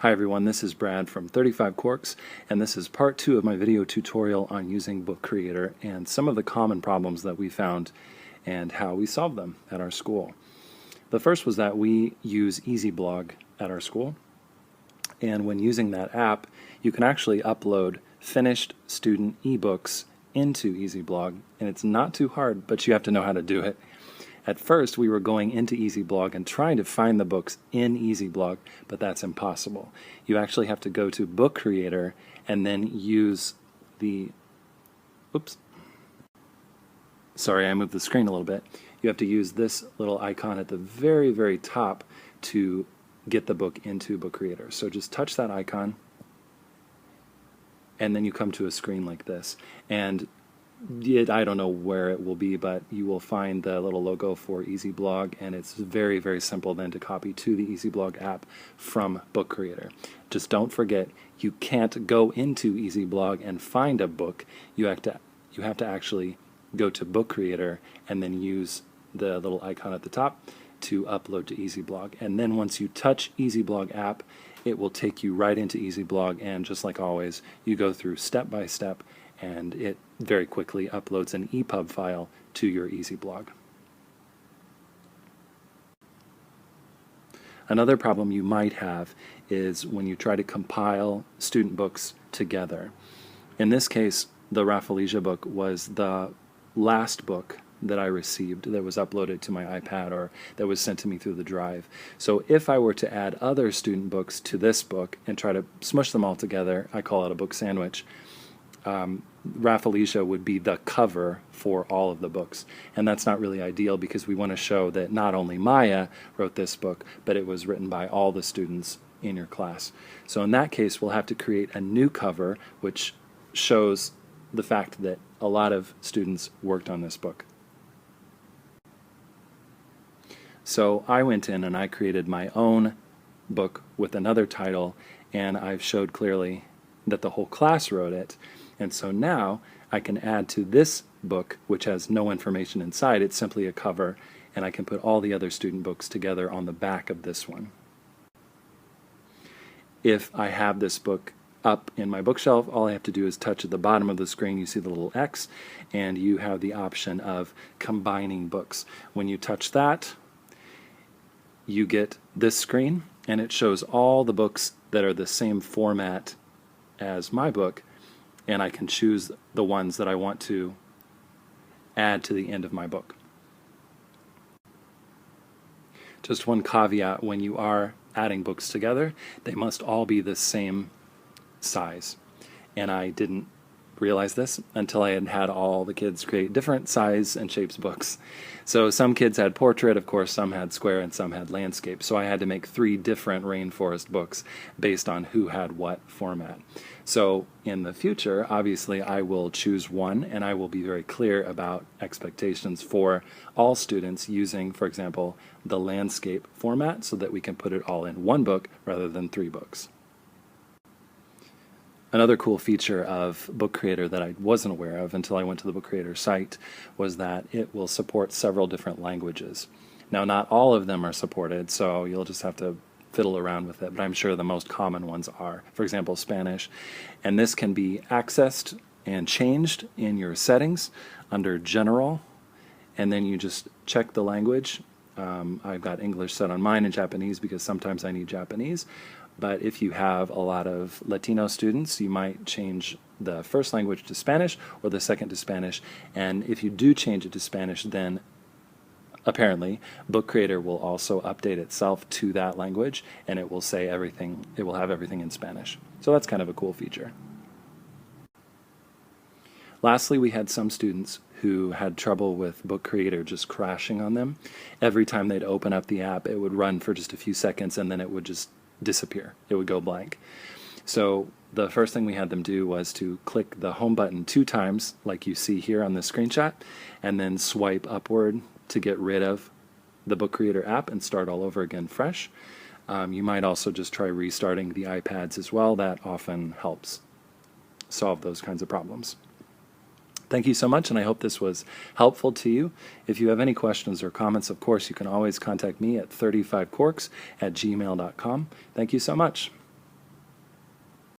Hi everyone, this is Brad from 35 Quarks, and this is part 2 of my video tutorial on using Book Creator and some of the common problems that we found and how we solved them at our school. The first was that we use EasyBlog at our school, and when using that app, you can actually upload finished student ebooks into EasyBlog, and it's not too hard, but you have to know how to do it. At first, we were going into EasyBlog and trying to find the books in EasyBlog, but that's impossible. You actually have to go to Book Creator and then use the... Oops. Sorry, I moved the screen a little bit. You have to use this little icon at the very, very top to get the book into Book Creator. So just touch that icon, and then you come to a screen like this. And I don't know where it will be, but you will find the little logo for EasyBlog, and it's very, very simple then to copy to the EasyBlog app from Book Creator. Just don't forget, you can't go into EasyBlog and find a book. You have to actually go to Book Creator and then use the little icon at the top to upload to EasyBlog. And then once you touch EasyBlog app, it will take you right into EasyBlog, and just like always, you go through step by step, and it very quickly uploads an EPUB file to your EasyBlog. Another problem you might have is when you try to compile student books together. In this case, the Rafflesia book was the last book that I received that was uploaded to my iPad or that was sent to me through the drive. So if I were to add other student books to this book and try to smush them all together, I call it a book sandwich, Rafflesia would be the cover for all of the books. And that's not really ideal because we want to show that not only Maya wrote this book, but it was written by all the students in your class. So in that case, we'll have to create a new cover which shows the fact that a lot of students worked on this book. So I went in and I created my own book with another title, and I've showed clearly that the whole class wrote it. And so now I can add to this book, which has no information inside. It's simply a cover, and I can put all the other student books together on the back of this one. If I have this book up in my bookshelf, all I have to do is touch at the bottom of the screen. You see the little X, and you have the option of combining books. When you touch that, you get this screen, and it shows all the books that are the same format as my book, and I can choose the ones that I want to add to the end of my book. Just one caveat: when you are adding books together, they must all be the same size. And I didn't realize this until I had had all the kids create different size and shapes books. So some kids had portrait, of course, some had square, and some had landscape. So I had to make 3 different rainforest books based on who had what format. So in the future, obviously, I will choose one, and I will be very clear about expectations for all students using, for example, the landscape format so that we can put it all in one book rather than 3 books. Another cool feature of Book Creator that I wasn't aware of until I went to the Book Creator site was that it will support several different languages. Now, not all of them are supported, so you'll just have to fiddle around with it, but I'm sure the most common ones are. For example, Spanish. And this can be accessed and changed in your settings under General, and then you just check the language. I've got English set on mine and Japanese because sometimes I need Japanese. But if you have a lot of Latino students, you might change the first language to Spanish or the second to Spanish. And if you do change it to Spanish, then apparently Book Creator will also update itself to that language, and it will say everything, it will have everything in Spanish. So that's kind of a cool feature. Lastly, we had some students who had trouble with Book Creator just crashing on them. Every time they'd open up the app, it would run for just a few seconds, and then it would just disappear. It would go blank. So the first thing we had them do was to click the home button 2 times, like you see here on the screenshot, and then swipe upward to get rid of the Book Creator app and start all over again fresh. You might also just try restarting the iPads as well. That often helps solve those kinds of problems. Thank you so much, and I hope this was helpful to you. If you have any questions or comments, of course, you can always contact me at 35quarks@gmail.com. Thank you so much.